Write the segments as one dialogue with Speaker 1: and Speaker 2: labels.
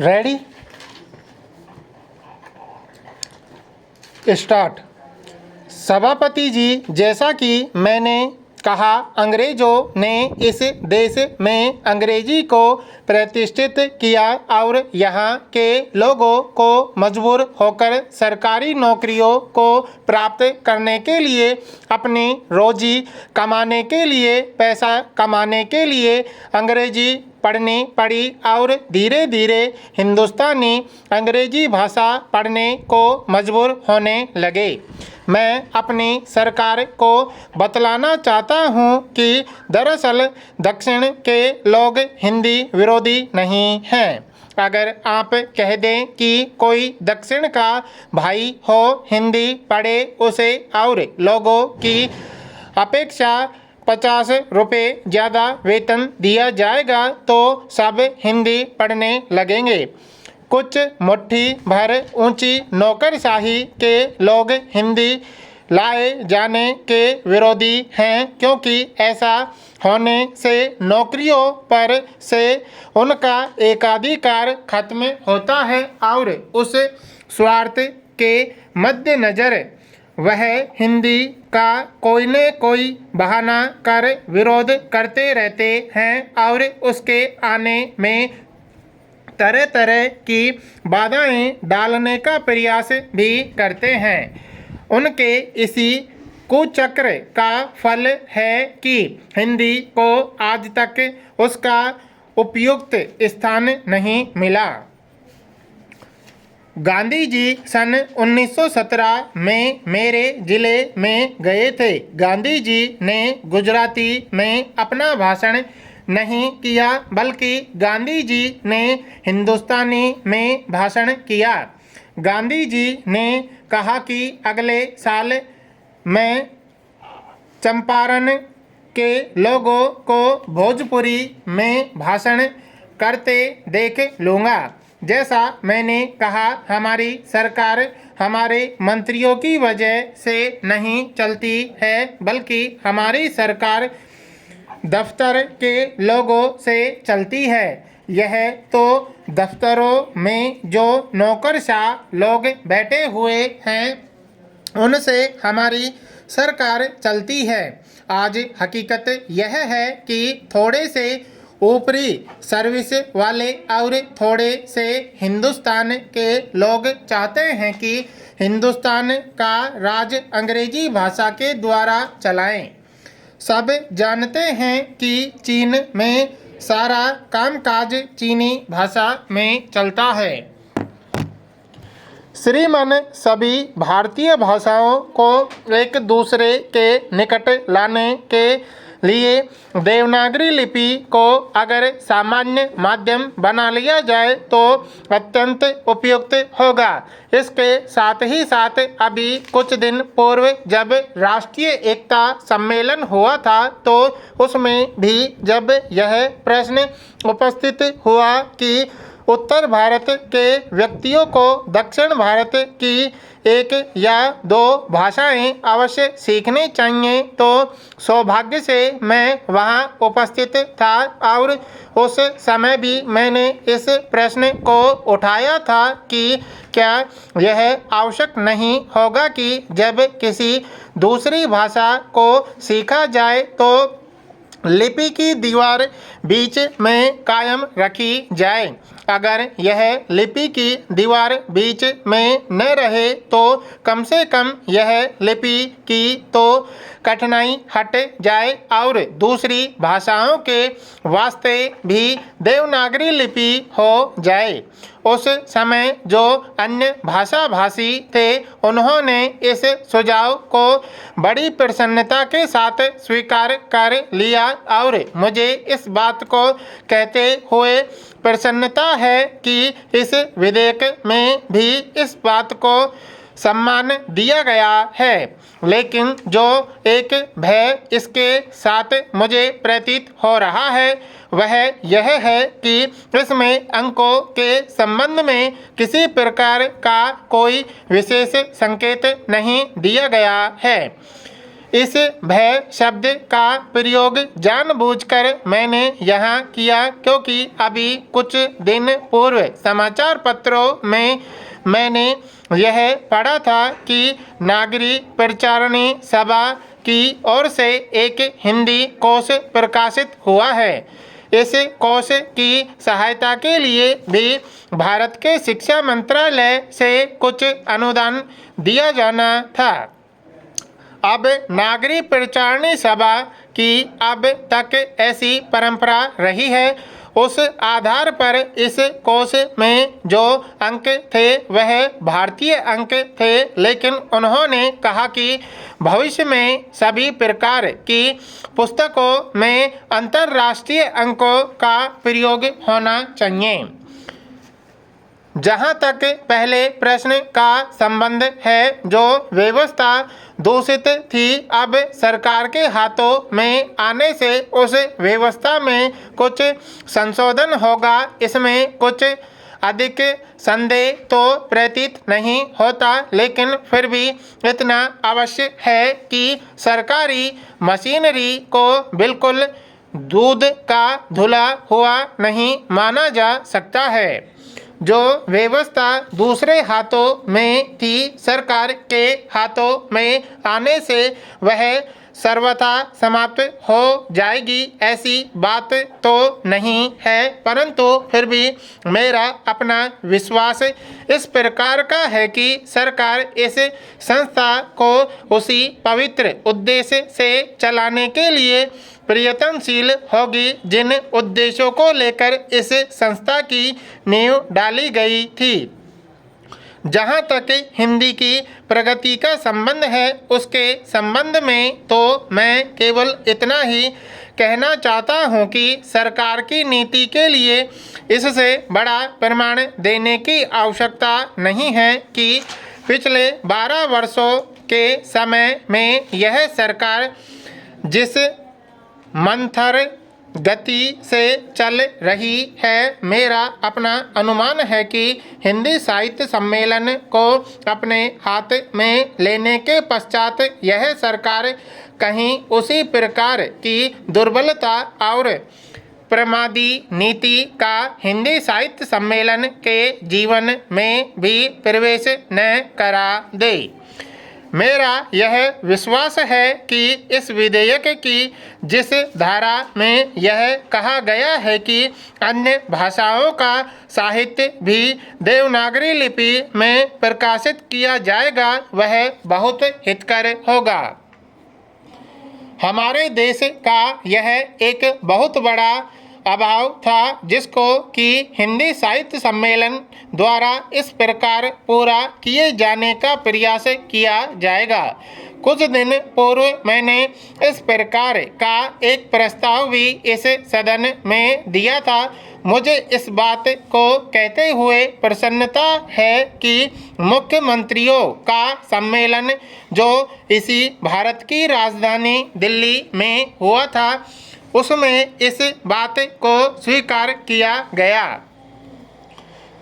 Speaker 1: Ready, start. सभापति जी, जैसा कि मैंने कहा, अंग्रेजों ने इस देश में अंग्रेजी को प्रतिष्ठित किया और यहाँ के लोगों को मजबूर होकर सरकारी नौकरियों को प्राप्त करने के लिए, अपनी रोजी कमाने के लिए, पैसा कमाने के लिए अंग्रेजी पढ़नी पड़ी और धीरे धीरे हिंदुस्तानी अंग्रेजी भाषा पढ़ने को मजबूर होने लगे। मैं अपनी सरकार को बतलाना चाहता हूँ कि दरअसल दक्षिण के लोग हिंदी विरोधी नहीं हैं। अगर आप कह दें कि कोई दक्षिण का भाई हो हिंदी पढ़े, उसे और लोगों की अपेक्षा 50 रुपये ज़्यादा वेतन दिया जाएगा तो सब हिंदी पढ़ने लगेंगे। कुछ मुट्ठी भर ऊंची नौकरशाही के लोग हिंदी लाए जाने के विरोधी हैं, क्योंकि ऐसा होने से नौकरियों पर से उनका एकाधिकार खत्म होता है और उस स्वार्थ के मद्देनज़र वह हिंदी का कोई न कोई बहाना कर विरोध करते रहते हैं और उसके आने में तरह तरह की बाधाएं डालने का प्रयास भी करते हैं। उनके इसी कुचक्र का फल है कि हिंदी को आज तक उसका उपयुक्त स्थान नहीं मिला। गांधी जी सन 1917 में मेरे ज़िले में गए थे। गांधी जी ने गुजराती में अपना भाषण नहीं किया, बल्कि गांधी जी ने हिंदुस्तानी में भाषण किया। गांधी जी ने कहा कि अगले साल मैं चंपारण के लोगों को भोजपुरी में भाषण करते देख लूँगा। जैसा मैंने कहा, हमारी सरकार हमारे मंत्रियों की वजह से नहीं चलती है, बल्कि हमारी सरकार दफ्तर के लोगों से चलती है। यह तो दफ्तरों में जो नौकरशाह लोग बैठे हुए हैं, उनसे हमारी सरकार चलती है। आज हकीकत यह है कि थोड़े से ऊपरी सर्विस वाले और थोड़े से हिंदुस्तान के लोग चाहते हैं कि हिंदुस्तान का राज अंग्रेजी भाषा के द्वारा चलाएं। सब जानते हैं कि चीन में सारा कामकाज चीनी भाषा में चलता है। श्रीमान सभी भारतीय भाषाओं को एक दूसरे के निकट लाने के लिए देवनागरी लिपि को अगर सामान्य माध्यम बना लिया जाए तो अत्यंत उपयुक्त होगा। इसके साथ ही साथ अभी कुछ दिन पूर्व जब राष्ट्रीय एकता सम्मेलन हुआ था, तो उसमें भी जब यह प्रश्न उपस्थित हुआ कि उत्तर भारत के व्यक्तियों को दक्षिण भारत की एक या दो भाषाएं अवश्य सीखनी चाहिए, तो सौभाग्य से मैं वहां उपस्थित था और उस समय भी मैंने इस प्रश्न को उठाया था कि क्या यह आवश्यक नहीं होगा कि जब किसी दूसरी भाषा को सीखा जाए तो लिपि की दीवार बीच में कायम रखी जाए। अगर यह लिपि की दीवार बीच में न रहे तो कम से कम यह लिपि की तो कठिनाई हट जाए और दूसरी भाषाओं के वास्ते भी देवनागरी लिपि हो जाए। उस समय जो अन्य भाषा भाषी थे, उन्होंने इस सुझाव को बड़ी प्रसन्नता के साथ स्वीकार कर लिया और मुझे इस बात को कहते हुए प्रसन्नता है कि इस विधेयक में भी इस बात को सम्मान दिया गया है। लेकिन जो एक भय इसके साथ मुझे प्रतीत हो रहा है वह यह है कि इसमें अंकों के संबंध में किसी प्रकार का कोई विशेष संकेत नहीं दिया गया है। इस भय शब्द का प्रयोग जानबूझकर मैंने यहाँ किया क्योंकि अभी कुछ दिन पूर्व समाचार पत्रों में मैंने यह पढ़ा था कि नागरिक प्रचारणी सभा की ओर से एक हिंदी कोश प्रकाशित हुआ है। इस कोश की सहायता के लिए भी भारत के शिक्षा मंत्रालय से कुछ अनुदान दिया जाना था। अब नागरिक प्रचारणी सभा की अब तक ऐसी परंपरा रही है। उस आधार पर इस कोश में जो अंक थे वह भारतीय अंक थे, लेकिन उन्होंने कहा कि भविष्य में सभी प्रकार की पुस्तकों में अंतर्राष्ट्रीय अंकों का प्रयोग होना चाहिए। जहाँ तक पहले प्रश्न का संबंध है, जो व्यवस्था दूषित थी अब सरकार के हाथों में आने से उस व्यवस्था में कुछ संशोधन होगा, इसमें कुछ अधिक संदेह तो प्रतीत नहीं होता, लेकिन फिर भी इतना अवश्य है कि सरकारी मशीनरी को बिल्कुल दूध का धुला हुआ नहीं माना जा सकता है। जो व्यवस्था दूसरे हाथों में थी, सरकार के हाथों में आने से वह सर्वथा समाप्त हो जाएगी, ऐसी बात तो नहीं है, परंतु फिर भी मेरा अपना विश्वास इस प्रकार का है कि सरकार इस संस्था को उसी पवित्र उद्देश्य से चलाने के लिए प्रयत्नशील होगी जिन उद्देश्यों को लेकर इस संस्था की नींव डाली गई थी। जहाँ तक हिंदी की प्रगति का संबंध है, उसके संबंध में तो मैं केवल इतना ही कहना चाहता हूँ कि सरकार की नीति के लिए इससे बड़ा प्रमाण देने की आवश्यकता नहीं है कि पिछले 12 वर्षों के समय में यह सरकार जिस मंथर गति से चल रही है, मेरा अपना अनुमान है कि हिंदी साहित्य सम्मेलन को अपने हाथ में लेने के पश्चात यह सरकार कहीं उसी प्रकार की दुर्बलता और प्रमादी नीति का हिंदी साहित्य सम्मेलन के जीवन में भी प्रवेश न करा दे। मेरा यह विश्वास है कि इस विधेयक की जिस धारा में यह कहा गया है कि अन्य भाषाओं का साहित्य भी देवनागरी लिपि में प्रकाशित किया जाएगा, वह बहुत हितकर होगा। हमारे देश का यह एक बहुत बड़ा अभाव था जिसको कि हिंदी साहित्य सम्मेलन द्वारा इस प्रकार पूरा किए जाने का प्रयास किया जाएगा। कुछ दिन पूर्व मैंने इस प्रकार का एक प्रस्ताव भी इस सदन में दिया था। मुझे इस बात को कहते हुए प्रसन्नता है कि मुख्यमंत्रियों का सम्मेलन जो इसी भारत की राजधानी दिल्ली में हुआ था, उसमें इस बात को स्वीकार किया गया।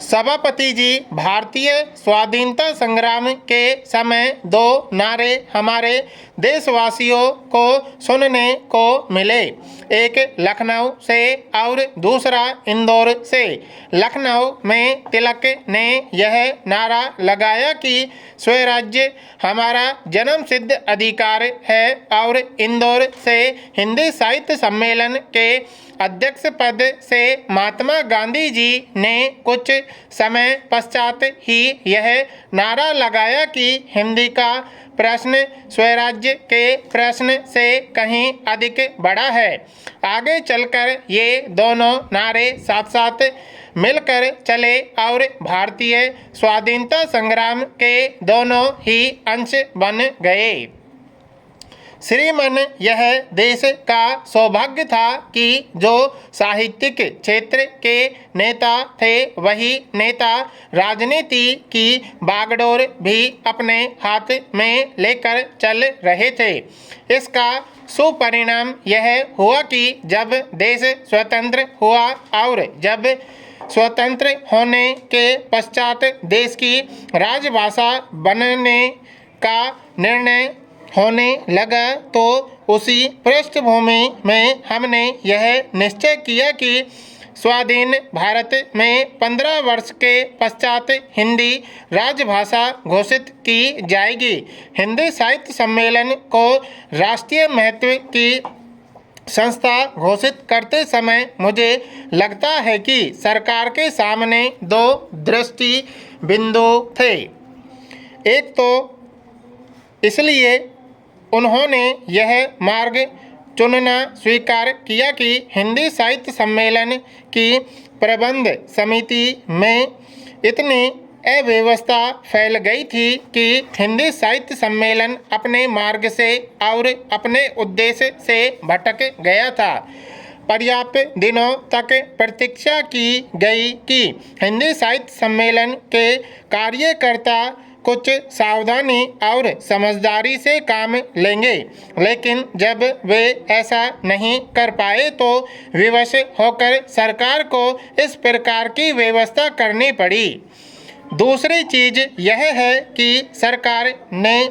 Speaker 1: सभापति जी, भारतीय स्वाधीनता संग्राम के समय 2 नारे हमारे देशवासियों को सुनने को मिले, एक लखनऊ से और दूसरा इंदौर से। लखनऊ में तिलक ने यह नारा लगाया कि स्वराज्य हमारा जन्मसिद्ध अधिकार है, और इंदौर से हिंदी साहित्य सम्मेलन के अध्यक्ष पद से महात्मा गांधी जी ने कुछ समय पश्चात ही यह नारा लगाया कि हिंदी का प्रश्न स्वराज्य के प्रश्न से कहीं अधिक बड़ा है। आगे चलकर ये दोनों नारे साथ साथ मिलकर चले और भारतीय स्वाधीनता संग्राम के दोनों ही अंश बन गए। श्रीमन, यह देश का सौभाग्य था कि जो साहित्यिक क्षेत्र के नेता थे वही नेता राजनीति की बागडोर भी अपने हाथ में लेकर चल रहे थे। इसका सुपरिणाम यह हुआ कि जब देश स्वतंत्र हुआ और जब स्वतंत्र होने के पश्चात देश की राजभाषा बनने का निर्णय होने लगा तो उसी पृष्ठभूमि में हमने यह निश्चय किया कि स्वाधीन भारत में 15 वर्ष के पश्चात हिंदी राजभाषा घोषित की जाएगी। हिंदी साहित्य सम्मेलन को राष्ट्रीय महत्व की संस्था घोषित करते समय मुझे लगता है कि सरकार के सामने दो दृष्टि बिंदु थे। एक तो इसलिए उन्होंने यह मार्ग चुनना स्वीकार किया कि हिंदी साहित्य सम्मेलन की प्रबंध समिति में इतनी अव्यवस्था फैल गई थी कि हिंदी साहित्य सम्मेलन अपने मार्ग से और अपने उद्देश्य से भटक गया था। पर्याप्त दिनों तक प्रतीक्षा की गई कि हिंदी साहित्य सम्मेलन के कार्यकर्ता कुछ सावधानी और समझदारी से काम लेंगे, लेकिन जब वे ऐसा नहीं कर पाए तो विवश होकर सरकार को इस प्रकार की व्यवस्था करनी पड़ी। दूसरी चीज़ यह है कि सरकार ने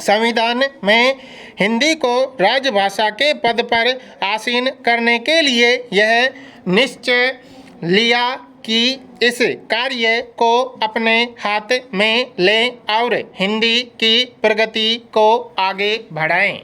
Speaker 1: संविधान में हिंदी को राजभाषा के पद पर आसीन करने के लिए यह निश्चय लिया कि इस कार्य को अपने हाथ में लें और हिंदी की प्रगति को आगे बढ़ाएं।